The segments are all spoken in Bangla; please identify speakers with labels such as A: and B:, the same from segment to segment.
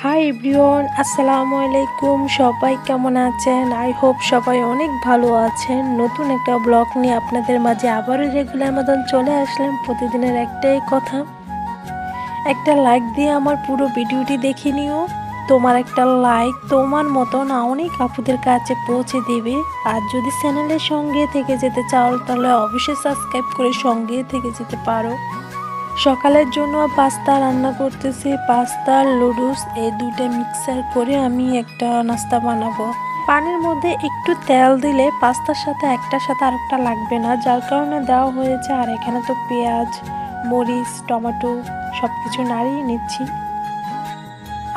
A: হাই এভরিওয়ান, আসসালামু আলাইকুম। সবাই কেমন আছেন? আই হোপ সবাই অনেক ভালো আছেন। নতুন একটা ব্লগ নিয়ে আপনাদের মাঝে আবারও রেগুলার মতন চলে আসলাম। প্রতিদিনের একটাই কথা, একটা লাইক দিয়ে আমার পুরো ভিডিওটি দেখে নিও। তোমার একটা লাইক তোমার মতন অনেক আপুদের কাছে পৌঁছে দেবে। আর যদি চ্যানেলের সঙ্গে থেকে যেতে চাও তাহলে অবশ্যই সাবস্ক্রাইব করে সঙ্গে থেকে যেতে পারো। সকালের জন্য পাস্তা রান্না করতেছি। পাস্তা লুডুস এই দুইটা মিক্সার করে আমি একটা নাস্তা বানাবো। পানির মধ্যে একটু তেল দিলে পাস্তার সাথে একটার সাথে আরেকটা লাগবে না, যার কারণে দেওয়া হয়েছে। আর এখানে তো পেঁয়াজ, মরিচ, টমেটো সব কিছু নাড়িয়ে নিচ্ছি।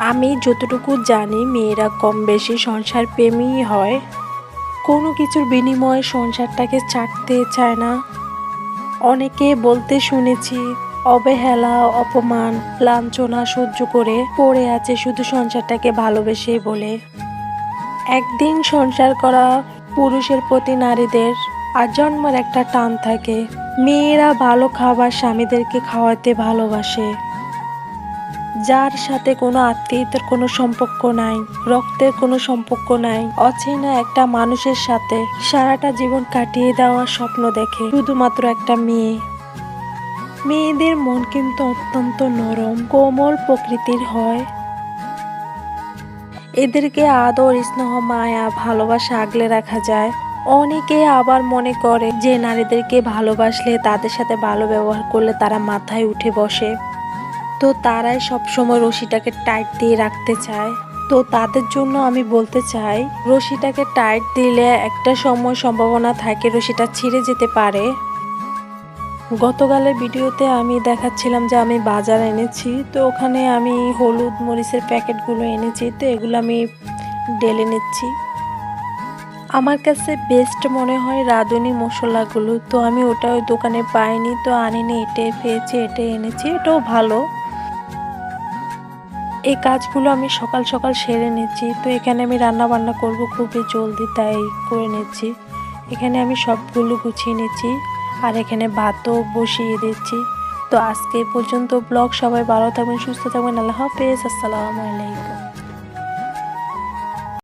A: আমি যতটুকু জানি মেয়েরা কম বেশি সংসার প্রেমী হয়, কোনো কিছুর বিনিময়ে সংসারটাকে ছাড়তে চায় না। অনেকে বলতে শুনেছি অবহেলা, অপমান, লাঞ্ছনা সহ্য করে পড়ে আছে শুধু সংসারটাকে ভালোবেসে বলে। একদিন সংসার করা পুরুষের প্রতি নারীদের আজন্মের একটা টান থাকে। মেয়েরা ভালো খাবার স্বামীদেরকে খাওয়াতে ভালোবাসে, যার সাথে কোনো আত্মীয়তার কোনো সম্পর্ক নাই, রক্তের কোনো সম্পর্ক নাই, অচেনা একটা মানুষের সাথে সারাটা জীবন কাটিয়ে দেওয়ার স্বপ্ন দেখে শুধুমাত্র একটা মেয়ে। মেয়েদের মন কিন্তু অত্যন্ত নরম, কোমল প্রকৃতির হয়। এদেরকে আদর, স্নেহ, মায়া, ভালোবাসা আগলে রাখা যায়। অনেকে আবার মনে করে যে নারীদেরকে ভালোবাসলে, তাদের সাথে ভালো ব্যবহার করলে তারা মাথায় উঠে বসে, তো তারাই সবসময় রশিটাকে টাইট দিয়ে রাখতে চায়। তো তাদের জন্য আমি বলতে চাই, রশিটাকে টাইট দিলে একটা সময় সম্ভাবনা থাকে রশিটা ছিঁড়ে যেতে পারে। গতকালের ভিডিওতে আমি দেখাচ্ছিলাম যে আমি বাজার এনেছি, তো ওখানে আমি হলুদ মরিচের প্যাকেটগুলো এনেছি, তো এগুলো আমি ঢেলে নিচ্ছি। আমার কাছে বেস্ট মনে হয় রাঁধুনি মশলাগুলো, তো আমি ওটা ওই দোকানে পাইনি, তো আনিনি, এটাই পেয়েছি, এটাই এনেছি, এটাও ভালো। এই কাজগুলো আমি সকাল সকাল সেরে নিচ্ছি। তো এখানে আমি রান্না বান্না করব খুবই জলদি, তাই করে নিচ্ছি। এখানে আমি সবগুলো গুছিয়ে নিচ্ছি, আর এখানে ভাতও বসিয়ে দিচ্ছি। তো আজকে পর্যন্ত ব্লগ। সবাই ভালো থাকবেন, সুস্থ থাকবেন। আল্লাহ হাফেজ, আসসালামু আলাইকুম।